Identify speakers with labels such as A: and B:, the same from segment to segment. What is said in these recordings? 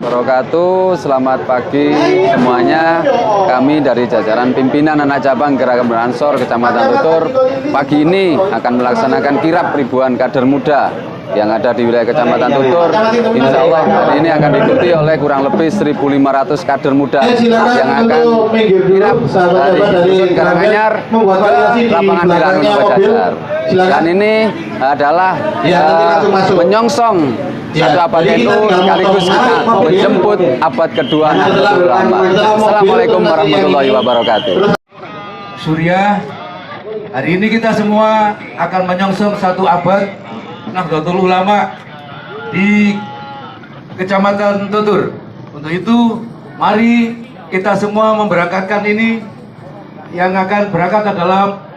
A: wabarakatuh. Selamat pagi semuanya. Kami dari jajaran pimpinan anak cabang Gerakan Beransor Kecamatan Tutur pagi ini akan melaksanakan kirap ribuan kader muda yang ada di wilayah Kecamatan Tutur. Insya Allah hari ini akan diikuti oleh kurang lebih 1.500 kader muda yang akan kirap dari Dusun Karanganyar ke lapangan Wilangun Pajajar. Dan ini adalah menyongsong satu abad itu sekaligus kita menjemput abad kedua Nahdlatul Ulama. Assalamualaikum warahmatullahi wabarakatuh.
B: Surya, hari ini kita semua akan menyongsong satu abad Nahdlatul Ulama di Kecamatan Tutur. Untuk itu, mari kita semua memberangkatkan ini yang akan berangkat adalah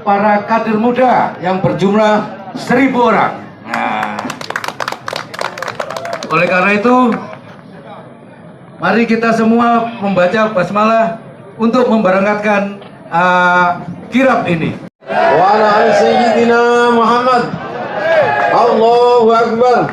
B: para kader muda yang berjumlah 1.000 orang. Nah, oleh karena itu, mari kita semua membaca basmalah untuk memberangkatkan kirap ini.
C: Wa ala sayyidina Muhammad. Allahu Akbar.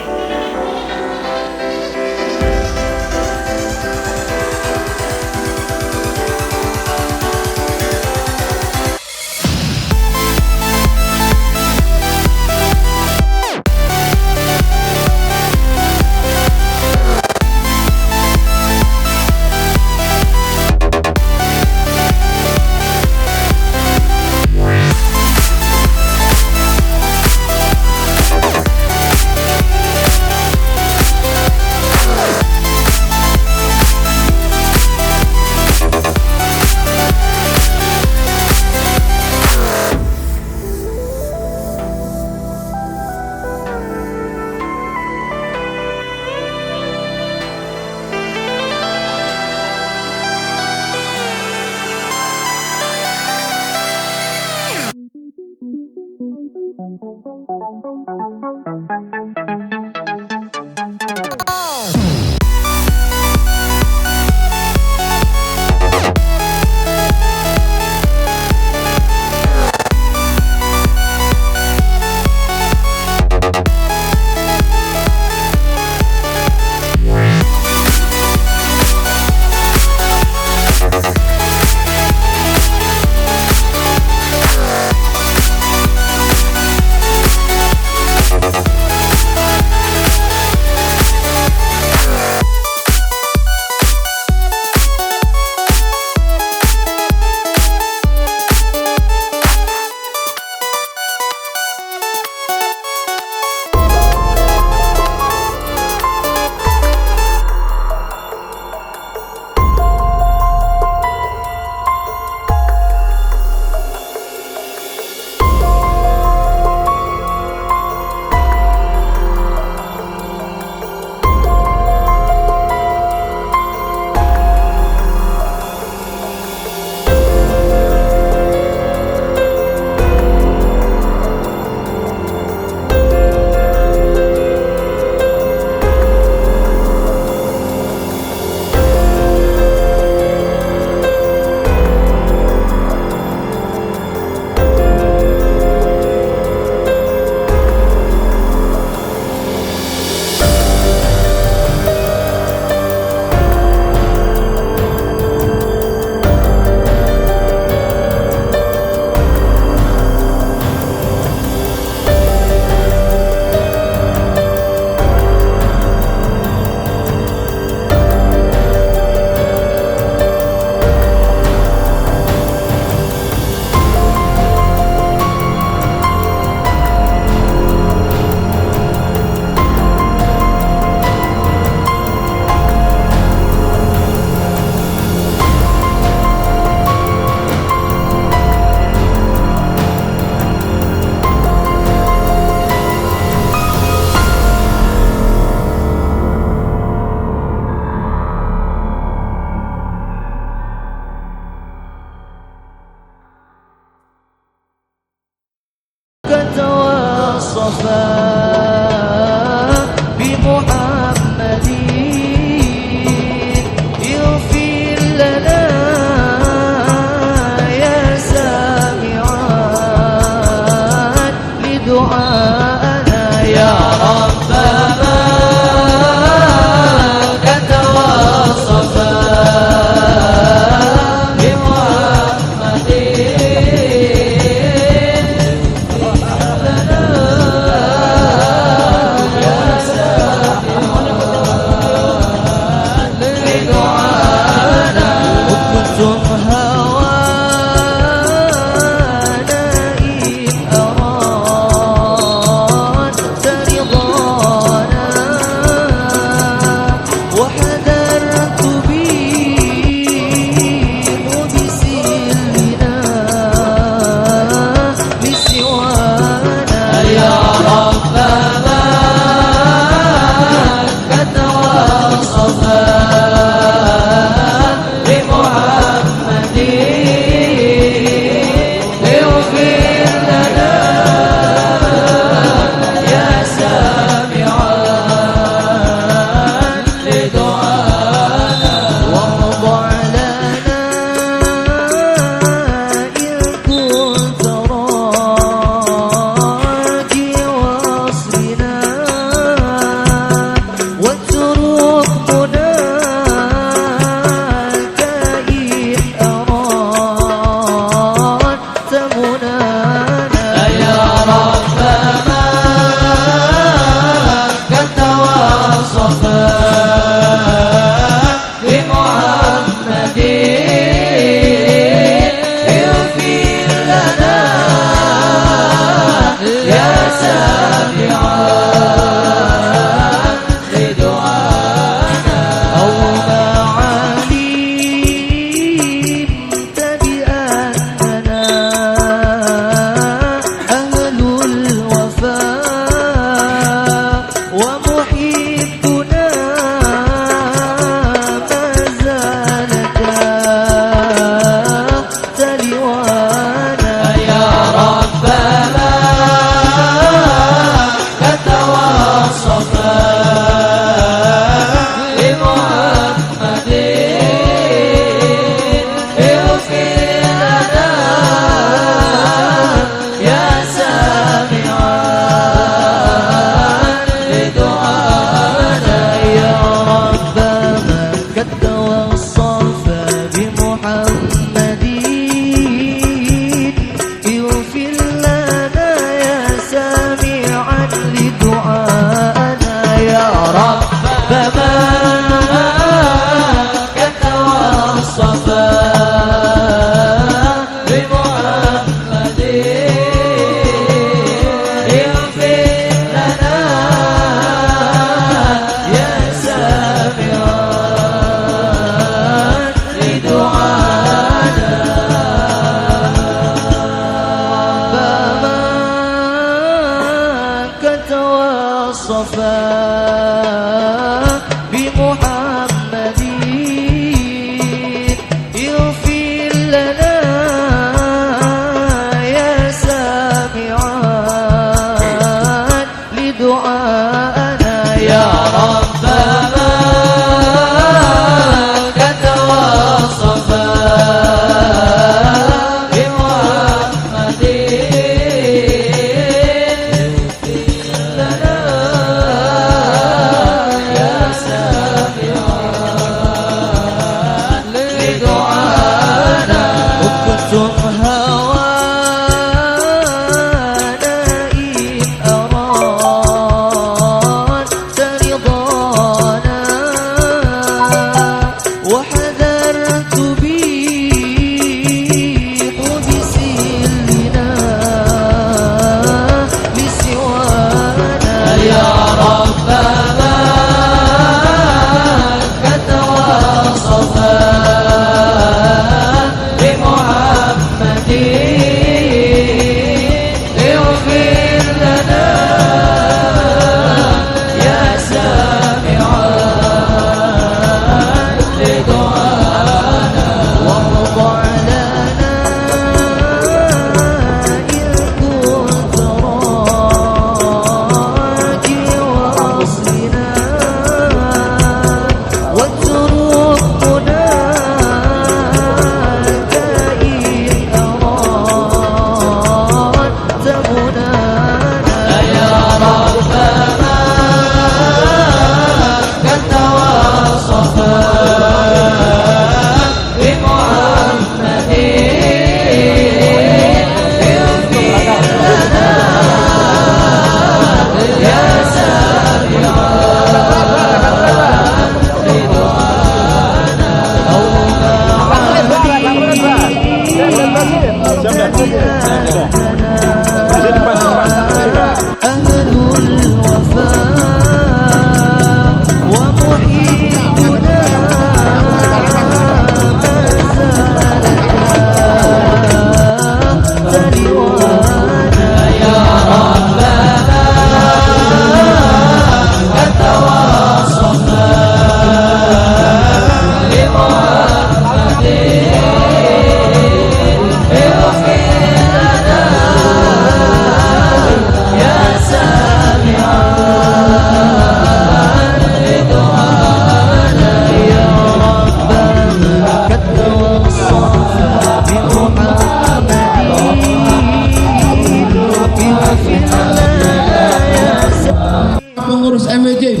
C: Pengurus MWC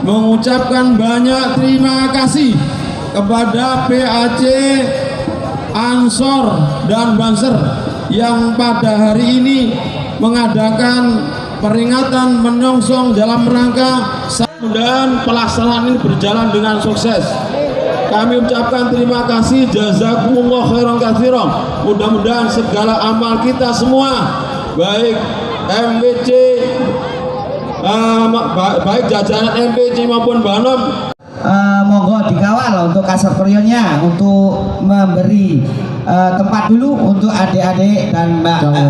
C: mengucapkan banyak terima kasih kepada PAC, Ansor dan Banser yang pada hari ini mengadakan peringatan menyongsong dalam rangka dan pelaksanaan ini berjalan dengan sukses. Kami ucapkan terima kasih, jazakumullah khairan katsiran. Mudah-mudahan segala amal kita semua, baik MWC, baik jajaran MWC maupun Banom,
D: monggo dikawal untuk kasar koryonnya, untuk memberi tempat dulu untuk adik-adik dan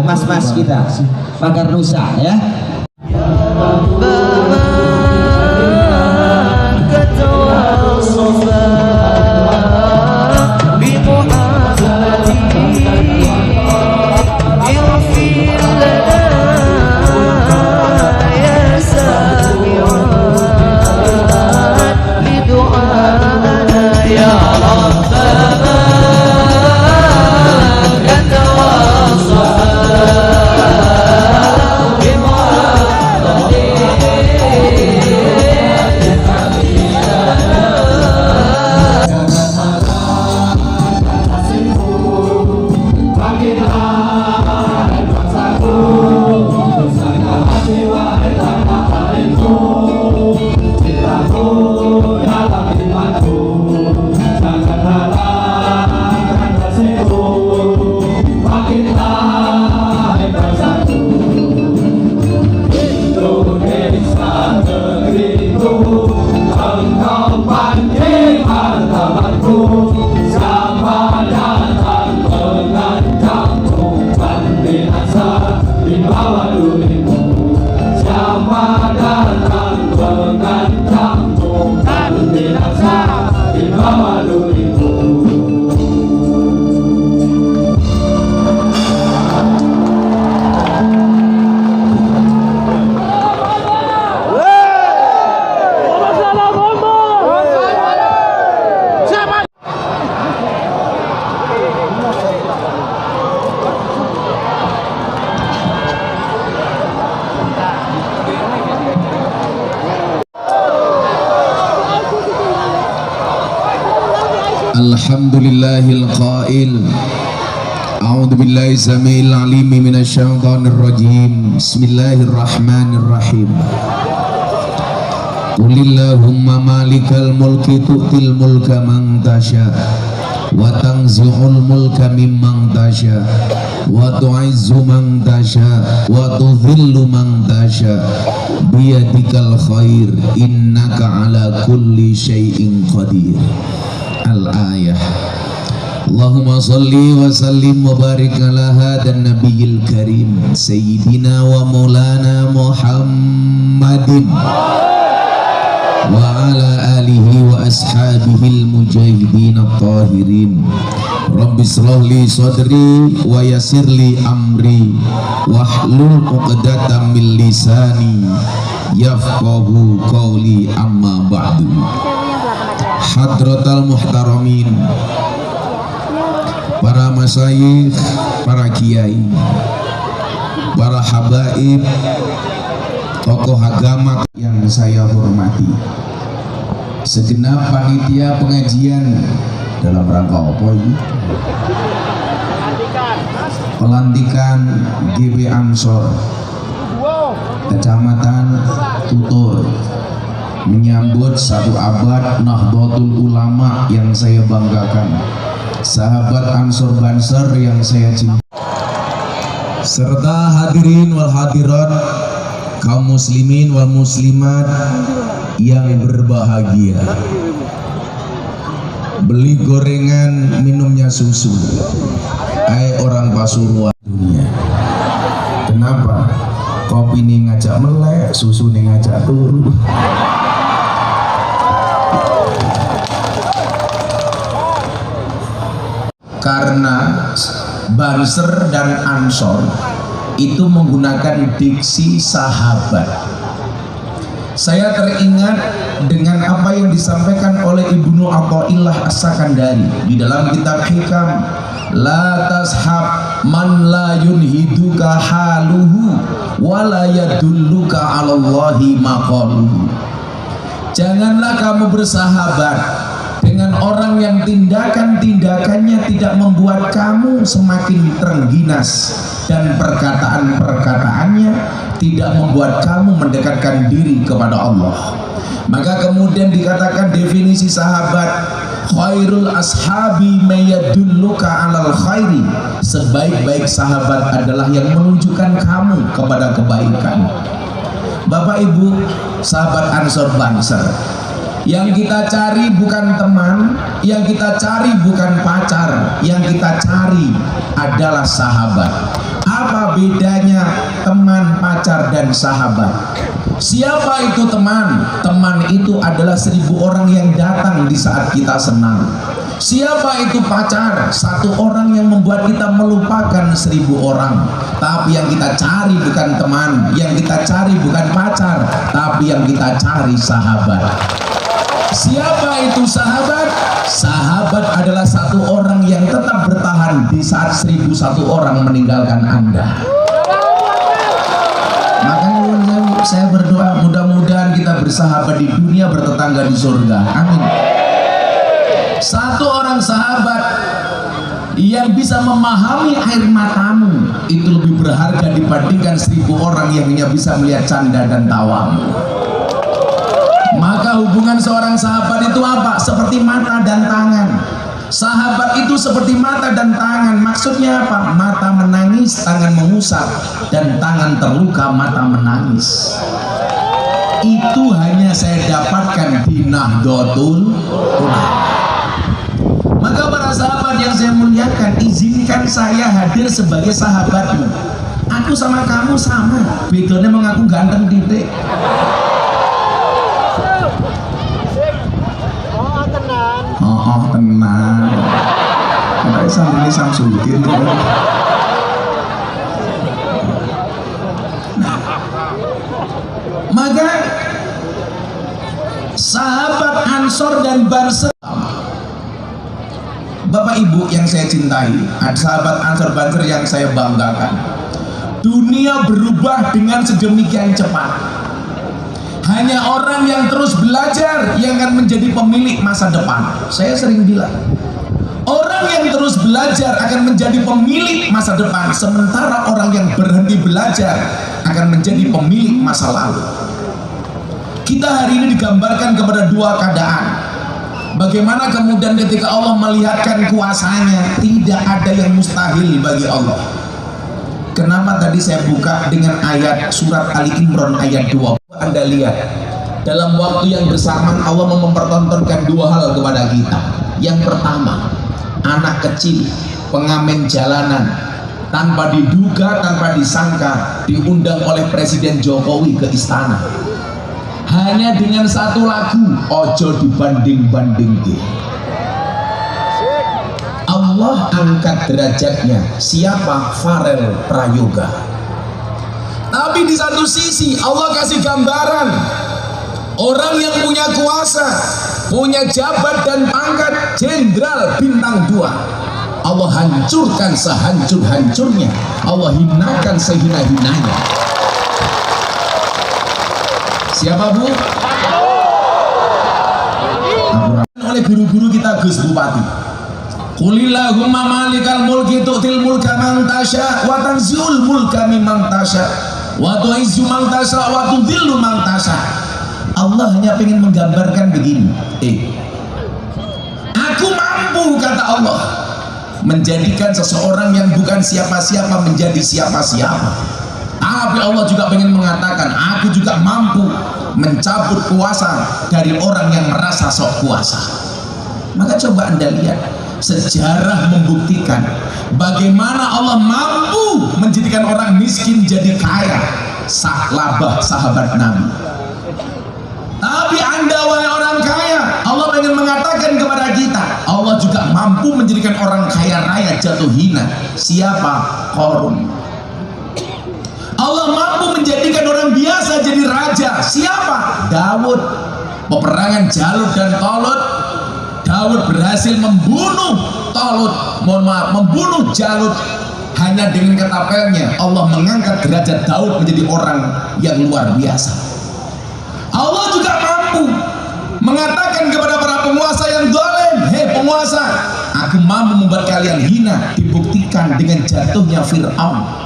D: mas-mas kita Pagar Nusa ya.
E: Bimana
C: Alhamdulillahil qail A'udzu billahi samil alim minasyaitonir rajim. Bismillahirrahmanirrahim. Qulillahumma malikal mulki tu'til mulka man tasha wa tanzi'ul mulka mimman tasha wa tu'izzu man tasha wa tudhillu man tasha biyadikal khair innaka ala kulli syai'in qadir. Al-ayah. Allahumma salli wa sallim wa barik ala hadan nabiyil karim sayyidina wa maulana Muhammadin wa ala alihi wa ashabihil mujahidin at-tahirin. Rabbi shrah li sadri wa yassir li amri wahlul 'uqdatam min lisani yafqahu qawli, amma ba'du. Hadratal muhtaramin, para masyayikh, para kiai, para habaib, tokoh agama yang saya hormati, segenap panitia pengajian dalam rangka apa ini? Pelantikan GB Ansor Kecamatan Tutur menyambut satu abad Nahdlatul Ulama yang saya banggakan, sahabat Ansor Banser yang saya cintai, serta hadirin wal hadirat, kaum muslimin wal muslimat yang berbahagia. Beli gorengan, minumnya susu, hai orang Pasuruan dunia. Kenapa? Kopi ini ngajak melek, susu ini ngajak turu. Karena Banser dan Ansor itu menggunakan diksi sahabat. Saya teringat dengan apa yang disampaikan oleh Ibnu Athaillah As-Sakandari di dalam kitab Hikam, la tashab man la yunhiduka haluhu wa la yadulluka 'alallahi maqaluhu. Janganlah kamu bersahabat dengan orang yang tindakan-tindakannya tidak membuat kamu semakin terengginas dan perkataan-perkataannya tidak membuat kamu mendekatkan diri kepada Allah. Maka kemudian dikatakan definisi sahabat, khairul ashabi mayadulluka 'alal khairi. Sebaik-baik sahabat adalah yang menunjukkan kamu kepada kebaikan. Bapak Ibu, sahabat Ansor Banser, yang kita cari bukan teman, yang kita cari bukan pacar, yang kita cari adalah sahabat. Apa bedanya teman, pacar, dan sahabat? Siapa itu teman? Teman itu adalah 1000 orang yang datang di saat kita senang. Siapa itu pacar? Satu orang yang membuat kita melupakan 1000 orang. Tapi yang kita cari bukan teman, yang kita cari bukan pacar, tapi yang kita cari sahabat. Siapa itu sahabat? Sahabat adalah satu orang yang tetap bertahan di saat 1001 orang meninggalkan Anda. Makanya saya berdoa mudah-mudahan kita bersahabat di dunia, bertetangga di surga. Amin. Satu orang sahabat yang bisa memahami air matamu itu lebih berharga dibandingkan 1000 orang yang hanya bisa melihat canda dan tawamu. Maka hubungan seorang sahabat itu apa? Seperti mata dan tangan. Sahabat itu seperti mata dan tangan. Maksudnya apa? Mata menangis, tangan mengusap, dan tangan terluka, mata menangis. Itu hanya saya dapatkan di Nahdlatul Ulama. Maka para sahabat yang saya muliakan, izinkan saya hadir sebagai sahabatmu. Aku sama kamu sama, bedanya mengaku ganteng titik. Tenang. Kayak sambil Samsudin. Nah, maka sahabat Ansor dan Banser, Bapak Ibu yang saya cintai, sahabat Ansor Banser yang saya banggakan, dunia berubah dengan sedemikian cepat. Hanya orang yang terus belajar yang akan menjadi pemilik masa depan. Saya sering bilang,
E: Orang yang terus belajar akan menjadi pemilik masa depan, sementara orang yang berhenti belajar akan menjadi pemilik masa lalu. Kita hari ini digambarkan kepada dua keadaan. Bagaimana kemudian ketika Allah melihatkan kuasanya, tidak ada yang mustahil bagi Allah. Kenapa tadi saya buka dengan ayat surat Ali Imran ayat 20. Anda lihat, dalam waktu yang bersamaan Allah mempertontonkan dua hal kepada kita. Yang pertama, anak kecil pengamen jalanan tanpa diduga, tanpa disangka diundang oleh Presiden Jokowi ke istana hanya dengan satu lagu, ojo dibanding-bandingke. Allah angkat derajatnya. Siapa? Farel Prayoga. Tapi di satu sisi Allah kasih gambaran orang yang punya kuasa, punya jabat dan pangkat jenderal bintang 2, Allah hancurkan sehancur-hancurnya, Allah hinakan sehina-hinanya. Siapa, Bu? Oleh guru-guru kita, Gus Bupati. Qulillahumma malikal mulki tu'til mulka man tasya wa tanzi'ul mulka mimman tasya wa tu'izzu man tasya wa tudhillu man tasya. Allah hanya ingin menggambarkan begini. Aku mampu, kata Allah, menjadikan seseorang yang bukan siapa-siapa menjadi siapa-siapa. Tapi Allah juga ingin mengatakan, aku juga mampu mencabut kuasa dari orang yang merasa sok kuasa. Maka coba Anda lihat, sejarah membuktikan bagaimana Allah mampu menjadikan orang miskin jadi kaya. Sahlabah sahabat Nabi. Tapi Anda wahai orang kaya, Allah ingin mengatakan kepada kita, Allah juga mampu menjadikan orang kaya raya jatuh hina. Siapa? Qarun. Allah mampu menjadikan orang biasa jadi raja. Siapa? Daud. Peperangan Jalut dan Tolut, Daud berhasil membunuh Tolut, membunuh Jalut hanya dengan ketapelnya. Allah mengangkat derajat Daud menjadi orang yang luar biasa. Allah juga mampu mengatakan kepada para penguasa yang zalim, hei penguasa, aku mampu membuat kalian hina. Dibuktikan dengan jatuhnya Fir'aun.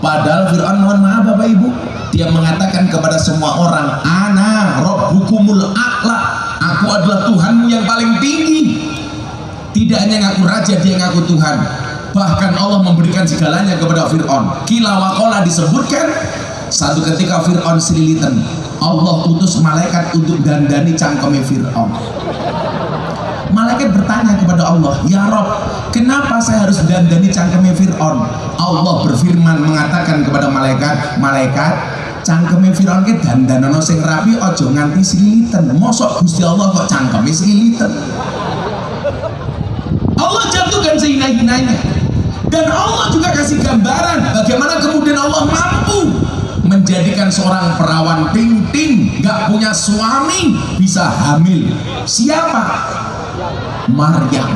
E: Padahal Fir'aun, mohon maaf Bapak Ibu, dia mengatakan kepada semua orang, ana rabbukumul a'la, aku adalah Tuhanmu yang paling tinggi. Tidak hanya ngaku raja, dia ngaku Tuhan. Bahkan Allah memberikan segalanya kepada Fir'aun. Kila waqala disebutkan, satu ketika Fir'aun selilitan, Allah utus malaikat untuk dandani cangkeme Fir'aun. Malaikat bertanya kepada Allah, ya Rob, kenapa saya harus dandani cangkeme Fir'aun? Allah berfirman mengatakan kepada malaikat, malaikat, cangkeme Fir'aun ke dandanono sing rapi, ojo nganti selilitan. Mosok Gusti Allah kok cangkeme selilitan? Allah jatuhkan sehina-hinanya. Dan Allah juga kasih gambaran bagaimana kemudian Allah mampu menjadikan seorang perawan ting-ting, gak punya suami, bisa hamil. Siapa? Maryam.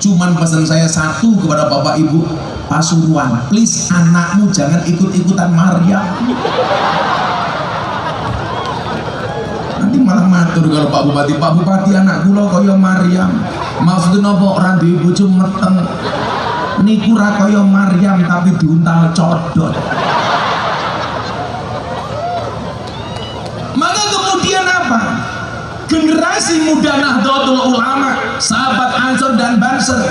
E: Cuman pesan saya satu kepada Bapak Ibu Pasuruan, please anakmu jangan ikut-ikutan Maryam. Nanti malah matur kalau Pak Bupati anak kula kaya Maryam. Maksudnya nopo orang duwe bojo meteng. Niku ra kaya Maryam tapi diuntal codot. Maka kemudian apa? Generasi muda Nahdlatul Ulama, sahabat Ansor dan Banser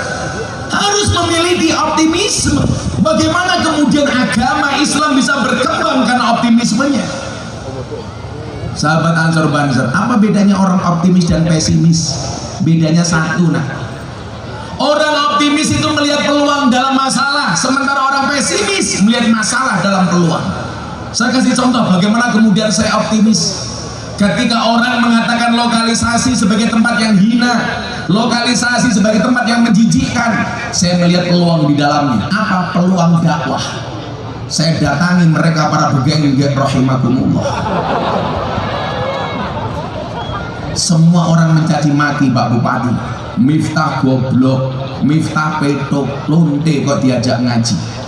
E: harus memiliki optimisme. Bagaimana kemudian agama Islam bisa berkembang karena optimismenya. Sahabat Ansor Banser, apa bedanya orang optimis dan pesimis? Bedanya satu, nah. Orang optimis itu melihat peluang dalam masalah, sementara orang pesimis melihat masalah dalam peluang. Saya kasih contoh bagaimana kemudian saya optimis. Ketika orang mengatakan lokalisasi sebagai tempat yang hina, lokalisasi sebagai tempat yang menjijikkan, saya melihat peluang di dalamnya. Apa? Peluang dakwah. Saya datangi mereka para begeng-begeng rahimakumullah. Semua orang mencaci maki Pak Bupati. Miftah goblok, Miftah petok, lonte kok diajak ngaji.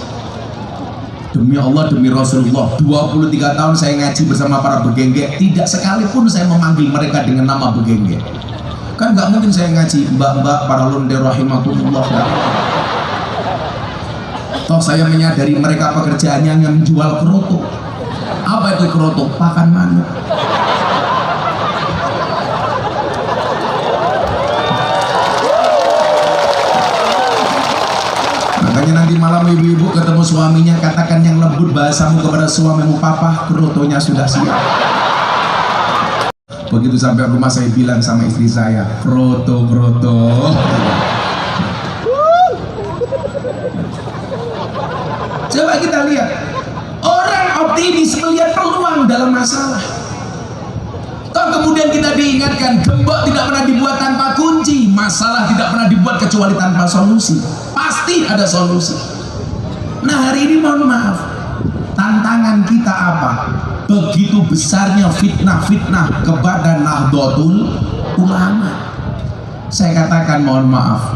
E: Demi Allah, demi Rasulullah, 23 tahun saya ngaji bersama para begengge, tidak sekalipun saya memanggil mereka dengan nama begengge. Kan nggak mungkin saya ngaji mbak-mbak para londe rahimatullah. Toh saya menyadari mereka pekerjaannya yang menjual keroto. Apa itu keroto? Pakan manuk. Makanya nanti malam ibu-ibu ketemu suaminya, katakan yang lembut bahasamu kepada suamimu, papa kerotonya sudah siap. Begitu sampai rumah saya bilang sama istri saya, kroto. Coba kita lihat, orang optimis melihat peluang dalam masalah. Toh kemudian kita diingatkan, gembok tidak pernah dibuat tanpa kunci, masalah tidak pernah dibuat kecuali tanpa solusi. Pasti ada solusi. Nah hari ini mohon maaf, tantangan kita apa? Begitu besarnya fitnah-fitnah kepada Nahdlatul Ulama. Saya katakan mohon maaf,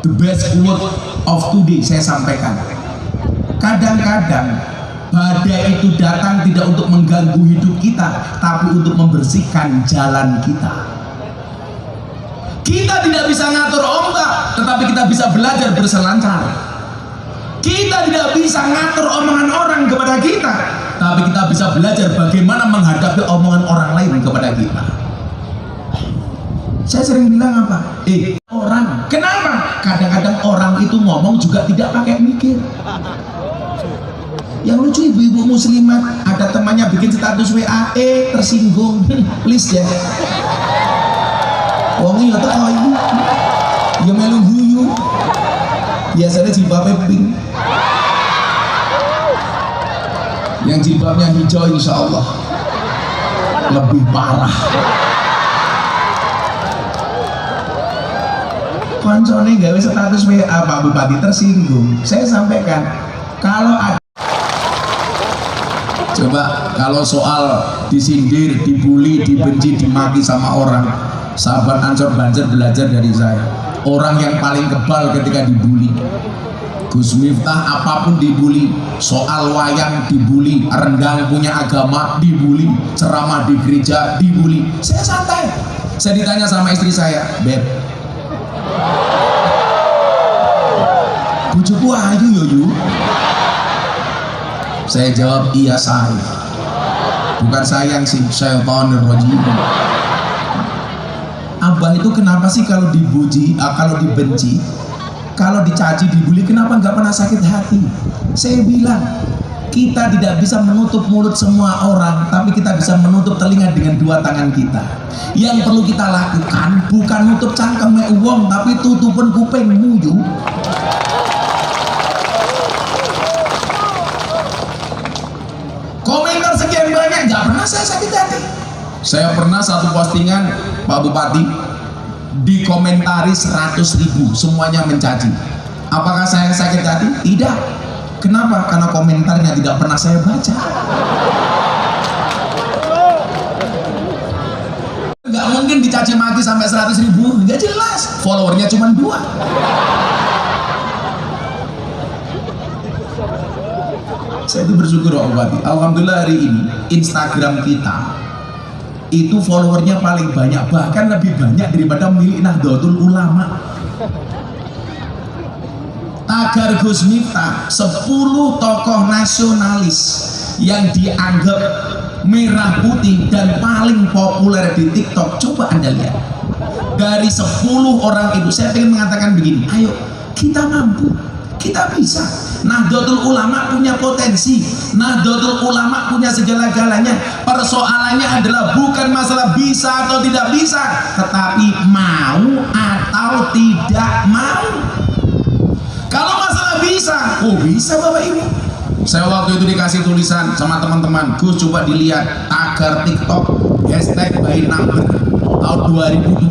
E: the best quote of today saya sampaikan. Kadang-kadang badai itu datang tidak untuk mengganggu hidup kita, tapi untuk membersihkan jalan kita. Kita tidak bisa ngatur ombak, tetapi kita bisa belajar berselancar. Kita tidak bisa ngatur omongan orang kepada kita, tapi kita bisa belajar bagaimana menghadapi omongan orang lain kepada kita. Saya sering bilang apa? Orang, kenapa? Kadang-kadang orang itu ngomong juga tidak pakai mikir. Yang lucu ibu-ibu muslimat, ada temannya bikin status WA, tersinggung, please ya. Wongi atau kau ibu, ya melu guyu. Biasanya jilbabnya pink. Yang jilbabnya hijau insya Allah lebih parah. Koncone gawe status WA Pak Bupati tersinggung. Saya sampaikan, kalau ada, coba kalau soal disindir, dibully, dibenci, dimaki sama orang, sahabat Ansor Banjar belajar dari saya. Orang yang paling kebal ketika dibully, Gus Miftah apapun dibully, soal wayang dibully, rendang punya agama dibully, ceramah di gereja dibully. Saya santai. Saya ditanya sama istri saya, Beb, bujuku ayu yoyu. Saya jawab, iya saya. Bukan sayang sih, syaitanir rajim. Abah itu kenapa sih kalau dipuji, kalau dibenci, kalau dicaci, dibully, kenapa nggak pernah sakit hati? Saya bilang, kita tidak bisa menutup mulut semua orang, tapi kita bisa menutup telinga dengan dua tangan kita. Yang perlu kita lakukan bukan nutup cangkem uang, tapi tutupan kupingmu yuk. Komentar sekian banyak, nggak pernah saya sakit hati. Saya pernah satu postingan Pak Bupati dikomentari 100.000, semuanya mencaci. Apakah saya sakit hati? Tidak. Kenapa? Karena komentarnya tidak pernah saya baca. Nggak mungkin dicaci maki sampai 100.000, nggak jelas. Followernya cuma 2. Saya itu bersyukur Pak Bupati. Alhamdulillah hari ini Instagram kita itu followernya paling banyak, bahkan lebih banyak daripada milik Nahdlatul Ulama. Tagar Gus Miftah, 10 tokoh nasionalis yang dianggap merah putih dan paling populer di TikTok. Coba Anda lihat, dari 10 orang itu saya ingin mengatakan begini, ayo kita mampu, kita bisa. Nahdlatul Ulama punya potensi, Nahdlatul Ulama punya segala-galanya. Persoalannya adalah bukan masalah bisa atau tidak bisa, tetapi mau atau tidak mau. Kalau masalah bisa, oh bisa Bapak Ibu. Saya waktu itu dikasih tulisan sama teman-teman, Gus coba dilihat tagar TikTok hashtag by number tahun 2022,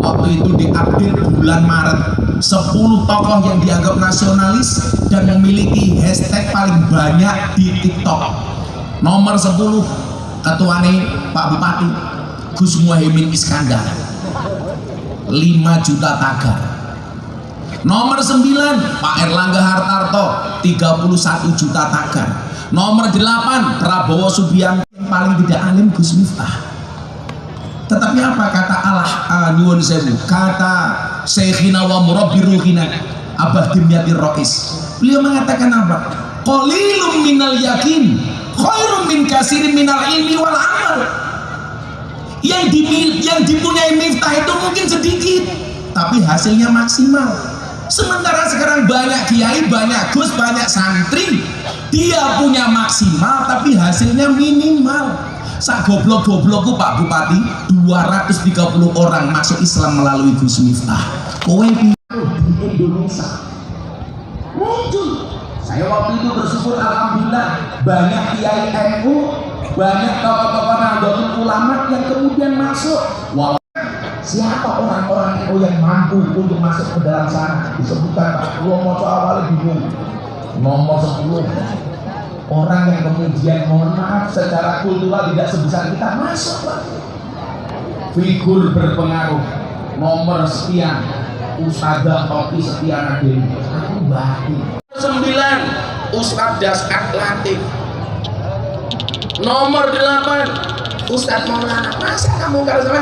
E: waktu itu diupdate bulan Maret. 10 tokoh yang dianggap nasionalis dan memiliki hashtag paling banyak di TikTok. Nomor 10 ketuane Pak Bupati Gus Muhaimin Iskandar, 5 juta tagar. Nomor 9 Pak Erlangga Hartarto, 31 juta tagar. Nomor 8 Prabowo Subianto, yang paling tidak alim Gus Miftah. Tetapi apa kata Allah nyuwun sewu, kata Syekhina wa murabbi ruhina Abah Dimyatir Rais, beliau mengatakan apa? Qalilum minal yakin khairum min kasirin minal ilmi wal amal. Yang dipunyai Miftah itu mungkin sedikit, tapi hasilnya maksimal. Sementara sekarang banyak kiai, banyak gus, banyak santri, dia punya maksimal tapi hasilnya minimal. Sak goblok-goblokku Pak Bupati, 230 orang masuk Islam melalui Gus Miftah. Kowe di Indonesia muncul. Saya waktu itu bersyukur alhamdulillah banyak kiai NU, banyak tokoh-tokoh Nahdlatul Ulama yang kemudian masuk. Siapa orang-orang NU yang mampu untuk masuk ke dalam sana? Disebutkan Pak, gua mau awalnya bingung. Nomor 10 orang yang kemudian mohon maaf secara kultural tidak sebesar kita masuk, Pak. Figur berpengaruh nomor sekian Ustadzah Topi Setiana Dewi, aku bagi 9 Ustadz Dasat Latif, nomor 8 Ustadz Maulana. Masa kamu kalau sama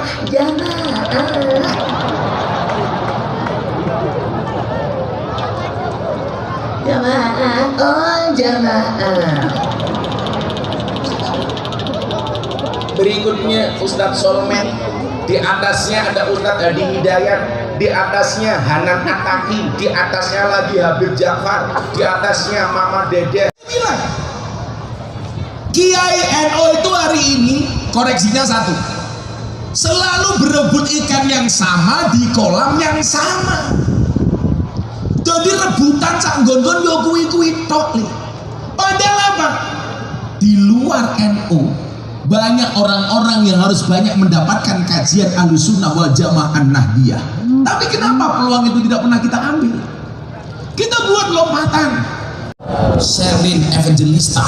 E: jamaah, oh jamaah. Berikutnya Ustadz Solmed, di atasnya ada Ustadz Hadi Hidayat, di atasnya Hanan Ataki, di atasnya lagi Habib Ja'far, di atasnya Mama Dede. Bilang Kiai NU itu hari ini koreksinya satu, selalu berebut ikan yang sama di kolam yang sama. Jadi rebutan sak nggon-nggon yo kuwi-kuwi tok li. Padahal apa? Di luar NU banyak orang-orang yang harus banyak mendapatkan kajian Ahlussunnah wal Jamaah Nahdiyah. Tapi kenapa peluang itu tidak pernah kita ambil? Kita buat lompatan. Sherlyn Evangelista,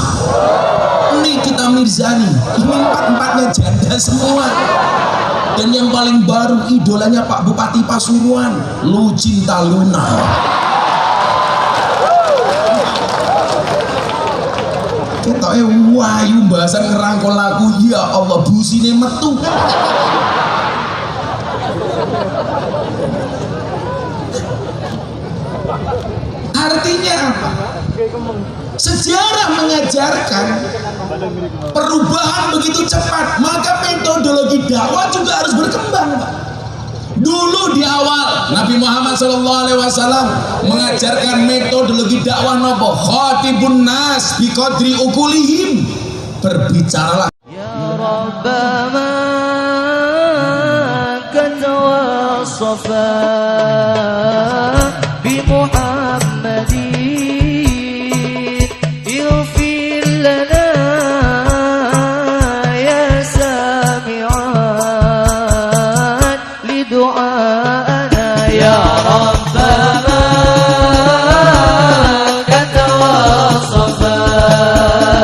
E: Nikita Mirzani, ini empat-empatnya janda semua. Dan yang paling baru idolanya Pak Bupati Pasuruan, Lucinta Luna. Kita wayu bahasan ngerangkul lagu, ya Allah busine metu. Artinya apa? Sejarah mengajarkan perubahan begitu cepat, maka metodologi dakwah juga harus berkembang, Pak. Dulu di awal Nabi Muhammad SAW mengajarkan metodologi dakwah nopo khatibun nas biqadri ukulihim, berbicaralah
F: ya Rabbana katawassafa bi